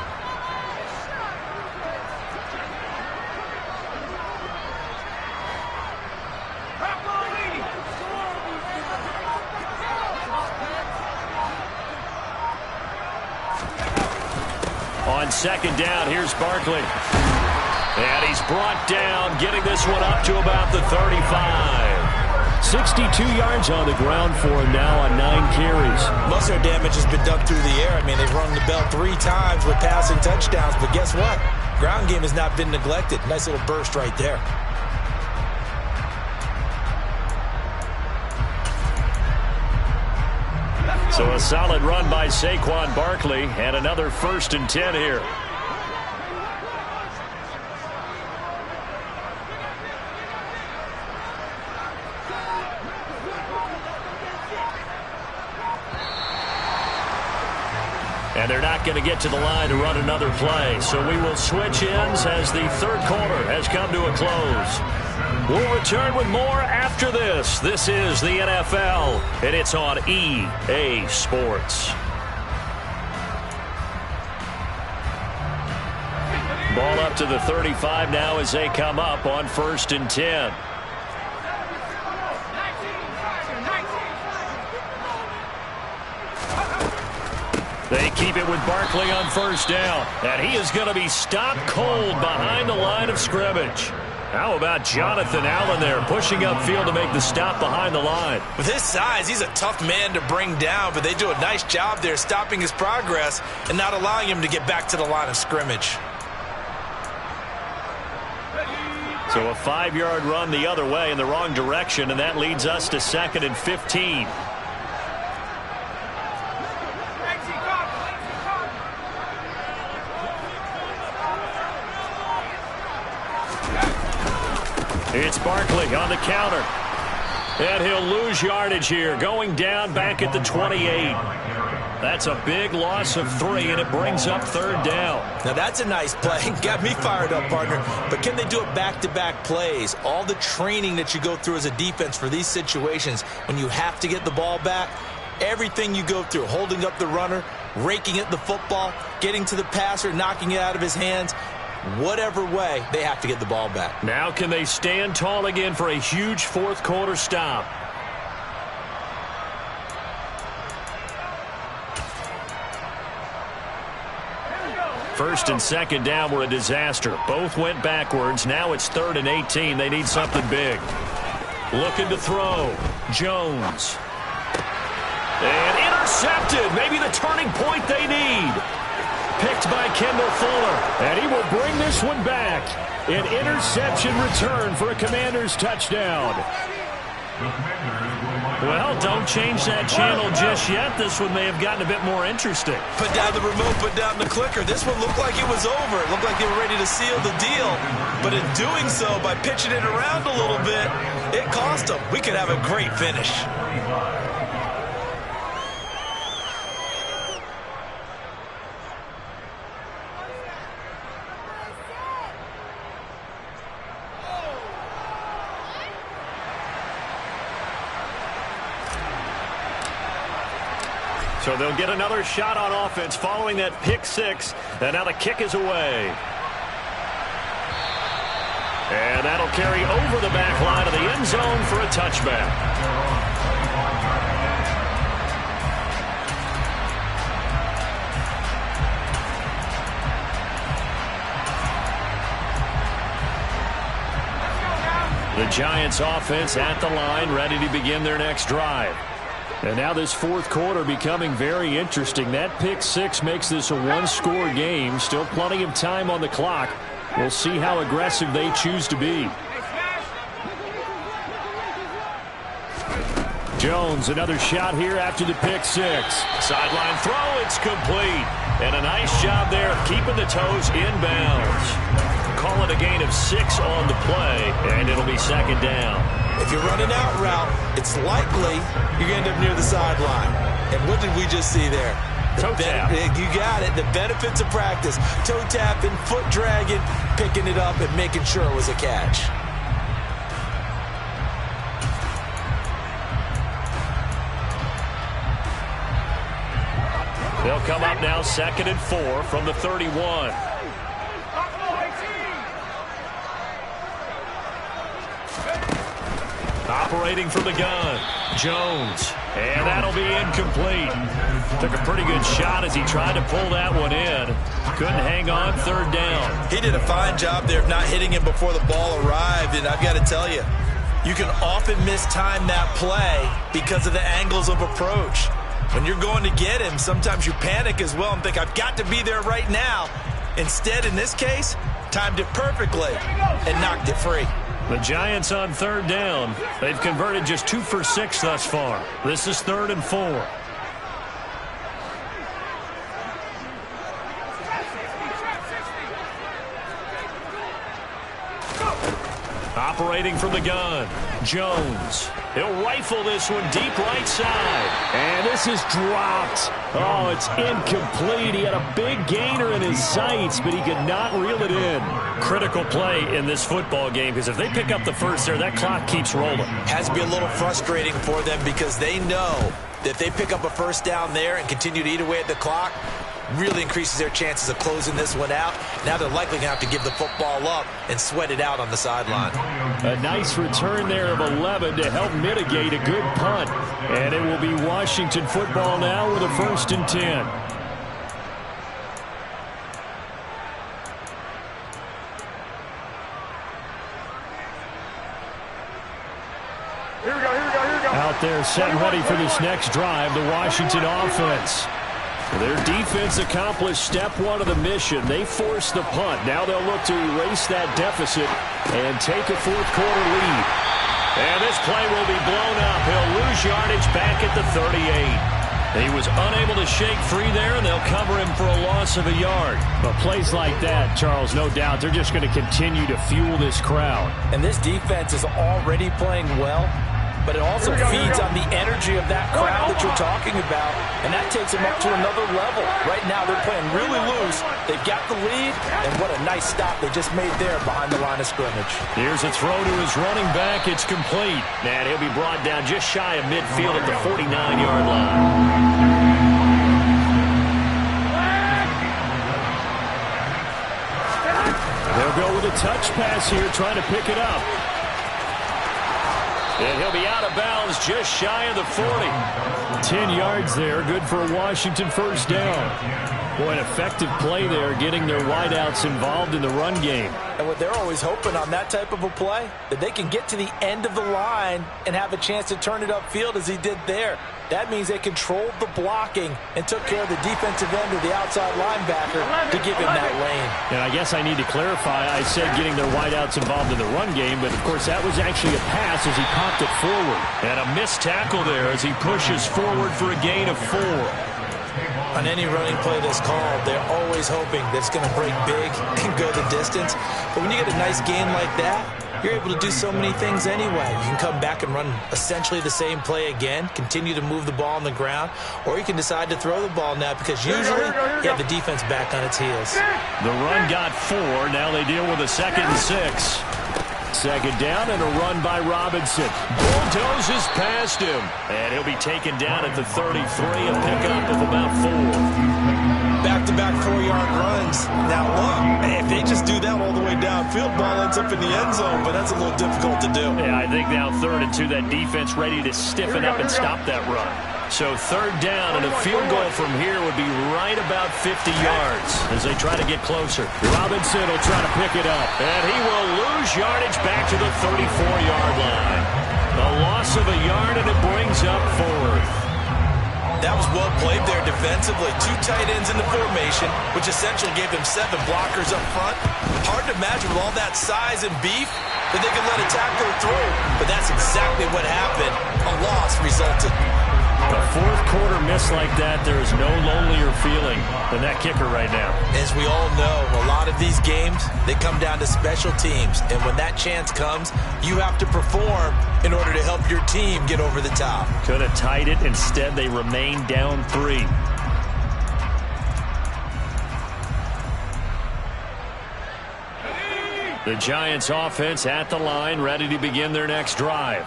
On 2nd down, here's Barkley. And he's brought down, getting this one up to about the 35. 62 yards on the ground for him now on 9 carries. Most of their damage has been done through the air. I mean, they've rung the bell 3 times with passing touchdowns, but guess what? Ground game has not been neglected. Nice little burst right there. So a solid run by Saquon Barkley, and another 1st and 10 here. And they're not going to get to the line to run another play. So we will switch ends as the 3rd quarter has come to a close. We'll return with more after this. This is the NFL, and it's on EA Sports. Ball up to the 35 now as they come up on 1st and 10. They keep it with Barkley on 1st down, and he is going to be stopped cold behind the line of scrimmage. How about Jonathan Allen there, pushing upfield to make the stop behind the line? With his size, he's a tough man to bring down, but they do a nice job there stopping his progress and not allowing him to get back to the line of scrimmage. So a 5-yard run the other way in the wrong direction, and that leads us to 2nd and 15. It's Barkley on the counter. And he'll lose yardage here, going down back at the 28. That's a big loss of 3, and it brings up 3rd down. Now that's a nice play. Got me fired up, partner. But can they do it back-to-back plays? All the training that you go through as a defense for these situations, when you have to get the ball back, everything you go through, holding up the runner, raking at the football, getting to the passer, knocking it out of his hands, whatever way, they have to get the ball back. Now can they stand tall again for a huge 4th quarter stop? First and 2nd down were a disaster. Both went backwards. Now it's 3rd and 18. They need something big. Looking to throw. Jones. And intercepted. Maybe the turning point they need. picked by Kendall Fuller, and he will bring this one back. An interception return for a Commanders touchdown. Well, don't change that channel just yet. This one may have gotten a bit more interesting. Put down the remote, put down the clicker. This one looked like it was over. It looked like they were ready to seal the deal. But in doing so, by pitching it around a little bit, it cost them. We could have a great finish. So they'll get another shot on offense following that pick six. And now the kick is away. And that'll carry over the back line of the end zone for a touchback. The Giants offense at the line, ready to begin their next drive. And now this fourth quarter becoming very interesting. That pick six makes this a one-score game. Still plenty of time on the clock. We'll see how aggressive they choose to be. Jones, another shot here after the pick six. Sideline throw, it's complete. And a nice job there of keeping the toes inbounds. Call it a gain of 6 on the play, and it'll be second down. If you're running out route, it's likely you're going to end up near the sideline. And what did we just see there? Toe tap. You got it. The benefits of practice. Toe tapping, foot dragging, picking it up, and making sure it was a catch. They'll come up now 2nd and 4 from the 31. Operating from the gun, Jones. And that'll be incomplete. Took a pretty good shot as he tried to pull that one in. Couldn't hang on, 3rd down. He did a fine job there of not hitting him before the ball arrived. And I've got to tell you, you can often mistime that play because of the angles of approach. When you're going to get him, sometimes you panic as well and think, I've got to be there right now. Instead, in this case, timed it perfectly and knocked it free. The Giants on 3rd down. They've converted just 2 for 6 thus far. This is 3rd and 4. Operating from the gun, Jones. He'll rifle this one deep right side. And this is dropped. Oh, it's incomplete. He had a big gainer in his sights, but he could not reel it in. Critical play in this football game, because if they pick up the first there, that clock keeps rolling. Has to be a little frustrating for them because they know that if they pick up a first down there and continue to eat away at the clock, really increases their chances of closing this one out. Now they're likely going to have to give the football up and sweat it out on the sideline. A nice return there of 11 to help mitigate a good punt. And it will be Washington football now with a 1st and 10. Here we go. Out there set and ready for this next drive, the Washington offense. Their defense accomplished step 1 of the mission. They forced the punt. Now they'll look to erase that deficit and take a 4th quarter lead. And this play will be blown up. He'll lose yardage back at the 38. He was unable to shake free there, and they'll cover him for a loss of a yard. But plays like that, Charles, no doubt, they're just going to continue to fuel this crowd. And this defense is already playing well, but it also feeds on the energy of that crowd that you're talking about, and that takes them up to another level. Right now, they're playing really loose. They've got the lead, and what a nice stop they just made there behind the line of scrimmage. Here's a throw to his running back. It's complete. And he'll be brought down just shy of midfield at the 49-yard line. They'll go with a touch pass here, trying to pick it up. And he'll be out of bounds just shy of the 40. 10 yards there, good for a Washington 1st down. Boy, an effective play there, getting their wideouts involved in the run game. And what they're always hoping on that type of a play, that they can get to the end of the line and have a chance to turn it upfield as he did there. That means they controlled the blocking and took care of the defensive end or the outside linebacker to give him that lane. And I guess I need to clarify, I said getting their wideouts involved in the run game, but of course that was actually a pass as he popped it forward. And a missed tackle there as he pushes forward for a gain of 4. On any running play that's called, they're always hoping that it's going to break big and go the distance. But when you get a nice gain like that, you're able to do so many things anyway. You can come back and run essentially the same play again, continue to move the ball on the ground, or you can decide to throw the ball now because usually you have the defense back on its heels. The run got 4. Now they deal with a 2nd and 6. Second down and a run by Robinson. Bulldozes past him. And he'll be taken down at the 33, a pickup of about 4. Back-to-back 4-yard runs. Now look, if they just do that all the way downfield, ball ends up in the end zone, but that's a little difficult to do. Yeah, I think now 3rd and 2, that defense ready to stiffen up and stop that run. So 3rd down and a field goal from here would be right about 50 yards as they try to get closer. Robinson will try to pick it up. And he will lose yardage back to the 34-yard line. A loss of a yard, and it brings up 4th. That was well played there defensively. 2 tight ends in the formation, which essentially gave them 7 blockers up front. Hard to imagine with all that size and beef that they could let a tackler through. But that's exactly what happened. A loss resulted. A 4th quarter miss like that, there is no lonelier feeling than that kicker right now. As we all know, a lot of these games, they come down to special teams. And when that chance comes, you have to perform in order to help your team get over the top. Could have tied it. Instead, they remain down 3. The Giants offense at the line, ready to begin their next drive.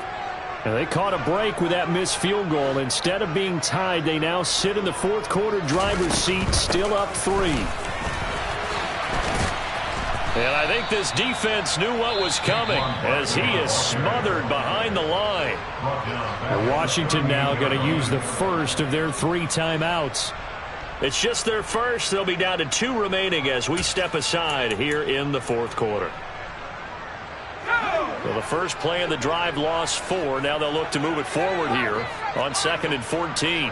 And they caught a break with that missed field goal. Instead of being tied, they now sit in the 4th quarter driver's seat, still up 3. And I think this defense knew what was coming as he is smothered behind the line. And Washington now going to use the first of their 3 timeouts. It's just their first. They'll be down to 2 remaining as we step aside here in the 4th quarter. Well, the first play of the drive lost 4. Now they'll look to move it forward here on 2nd and 14.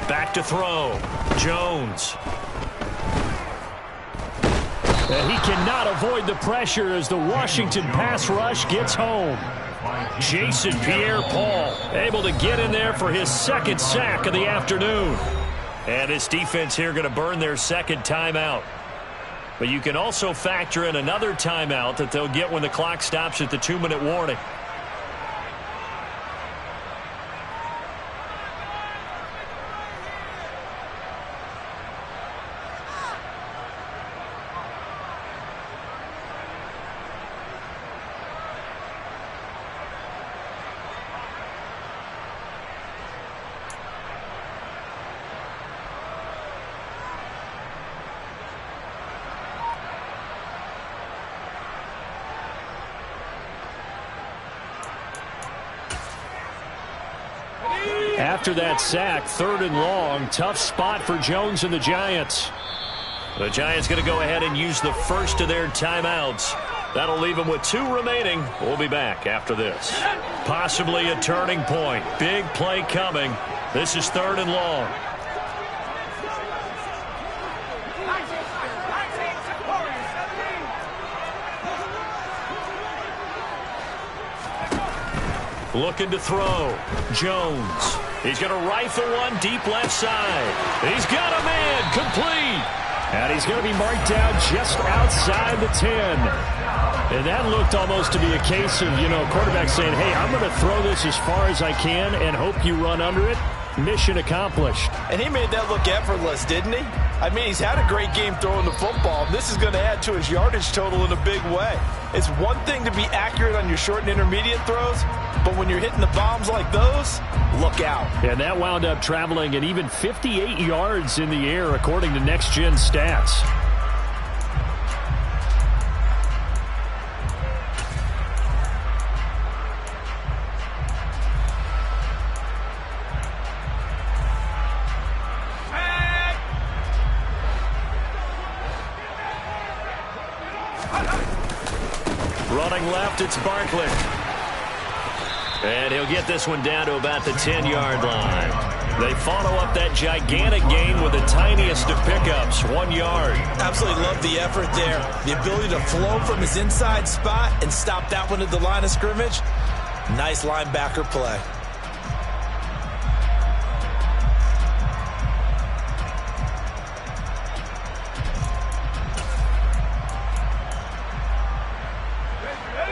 Back to throw. Jones. And he cannot avoid the pressure as the Washington pass rush gets home. Jason Pierre-Paul able to get in there for his 2nd sack of the afternoon. And this defense here going to burn their 2nd timeout. But you can also factor in another timeout that they'll get when the clock stops at the 2-minute warning. After that sack, 3rd and long, tough spot for Jones and the Giants. The Giants going to go ahead and use the first of their timeouts. That'll leave them with 2 remaining. We'll be back after this. Possibly a turning point. Big play coming. This is 3rd and long. Looking to throw. Jones. He's going to rifle one deep left side. He's got a man. Complete. And he's going to be marked down just outside the 10. And that looked almost to be a case of, quarterback saying, hey, I'm going to throw this as far as I can and hope you run under it. Mission accomplished. And he made that look effortless, didn't he? I mean, he's had a great game throwing the football. This is going to add to his yardage total in a big way. It's one thing to be accurate on your short and intermediate throws, but when you're hitting the bombs like those, look out. And that wound up traveling at even 58 yards in the air, according to Next Gen Stats. Running left, it's Barkley. And he'll get this one down to about the 10-yard line. They follow up that gigantic gain with the tiniest of pickups, 1 yard. Absolutely love the effort there. The ability to flow from his inside spot and stop that one at the line of scrimmage. Nice linebacker play.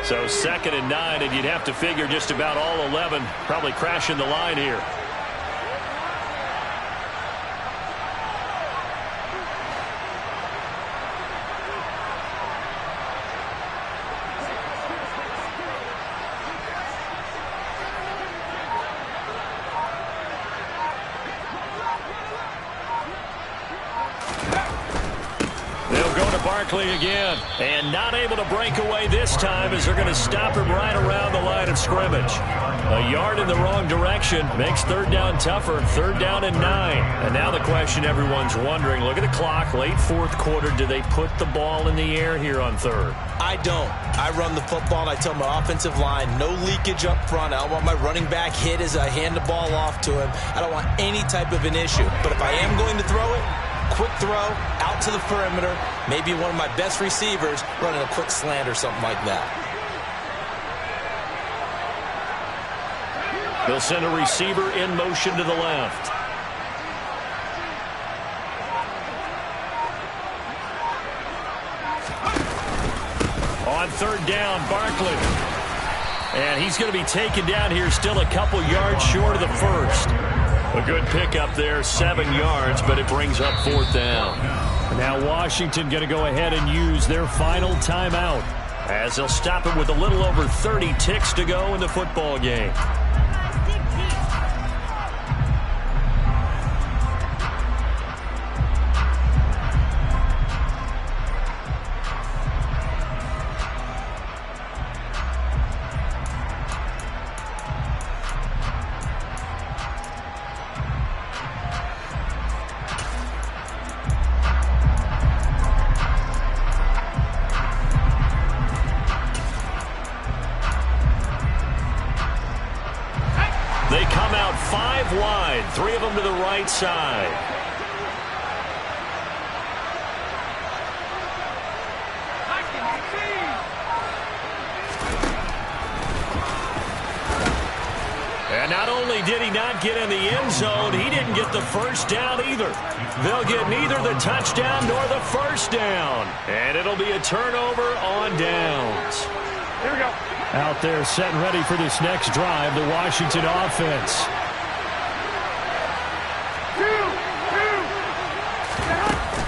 So 2nd and 9, and you'd have to figure just about all 11 probably crashing the line here. Again. And not able to break away this time as they're going to stop him right around the line of scrimmage. A yard in the wrong direction makes 3rd down tougher. 3rd down and 9. And now the question everyone's wondering, look at the clock, late 4th quarter, do they put the ball in the air here on 3rd? I don't. I run the football and I tell my offensive line, no leakage up front. I don't want my running back hit as I hand the ball off to him. I don't want any type of an issue. But if I am going to throw it, quick throw out to the perimeter, maybe one of my best receivers running a quick slant or something like that. They'll send a receiver in motion to the left. On 3rd down, Barkley. And he's going to be taken down here, still a couple yards short of the 1st. A good pickup there, 7 yards, but it brings up 4th down. Now Washington going to go ahead and use their final timeout, as they'll stop it with a little over 30 ticks to go in the football game. They come out 5 wide, 3 of them to the right side. And not only did he not get in the end zone, he didn't get the 1st down either. They'll get neither the touchdown nor the 1st down. And it'll be a turnover on downs. Here we go. Out there set and ready for this next drive, the Washington offense.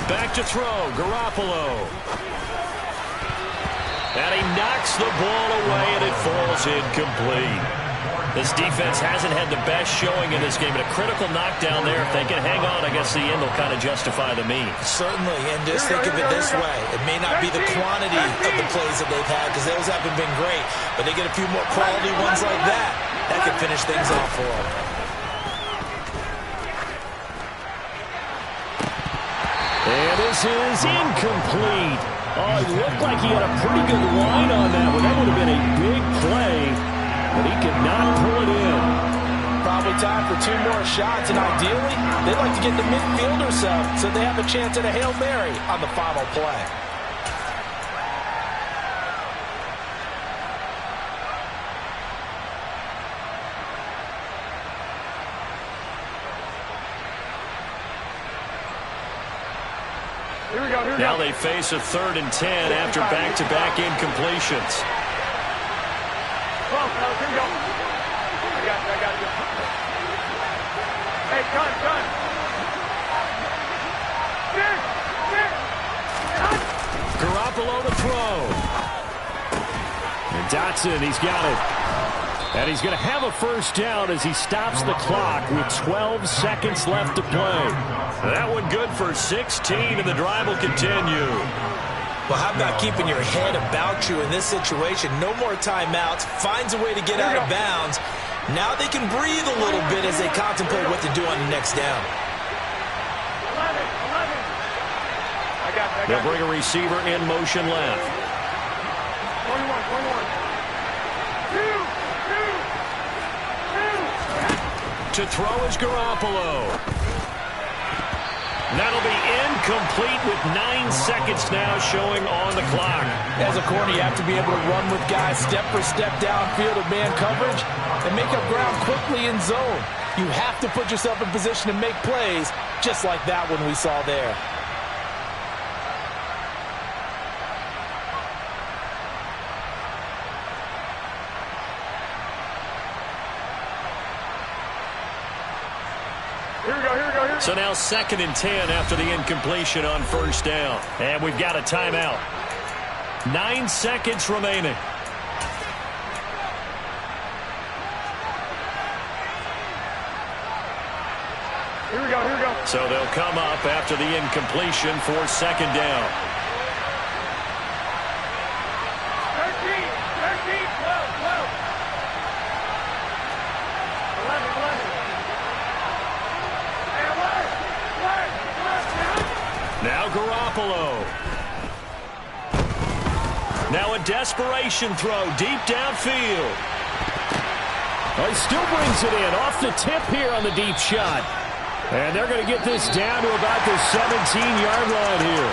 Back to throw, Garoppolo. And he knocks the ball away, and it falls incomplete. This defense hasn't had the best showing in this game, but a critical knockdown there. If they can hang on, I guess the end will kind of justify the means. Certainly, and just think of it this way. It may not be the quantity of the plays that they've had, because those haven't been great, but they get a few more quality ones like that. That could finish things off for them. And this is incomplete. Oh, it looked like he had a pretty good line on that one. That would have been a big play, but he could not pull it in. Probably time for 2 more shots, and ideally, they'd like to get the midfield or so they have a chance at a Hail Mary on the final play. Here we go, here we Now go. they face a 3rd and 10 after back-to-back incompletions. Come on, fellas, here we go. I got you. Hey, gun. Garoppolo to throw. And Dotson, he's got it. And he's going to have a 1st down as he stops the clock with 12 seconds left to play. That one good for 16, and the drive will continue. Well, how about keeping your head about you in this situation? No more timeouts. Finds a way to get out of bounds. Now they can breathe a little bit as they contemplate what to do on the next down. 11. They'll bring a receiver in motion left. 21. To throw is Garoppolo. That'll be incomplete with 9 seconds now showing on the clock. As a corner, you have to be able to run with guys step for step downfield of man coverage and make up ground quickly in zone. You have to put yourself in position to make plays, just like that one we saw there. So now 2nd and 10 after the incompletion on first down. And we've got a timeout. 9 seconds remaining. Here we go. So they'll come up after the incompletion for 2nd down. 13, 12. 11. Now Garoppolo. Now a desperation throw deep downfield. Well, he still brings it in off the tip here on the deep shot. And they're going to get this down to about the 17-yard line here.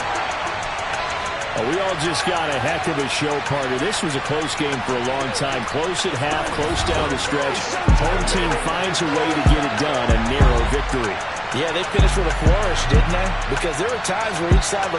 Well, we all just got a heck of a show party. This was a close game for a long time. Close at half, close down the stretch. Home team finds a way to get it done. A narrow victory. Yeah, they finished with a flourish, didn't they? Because there were times where each side looked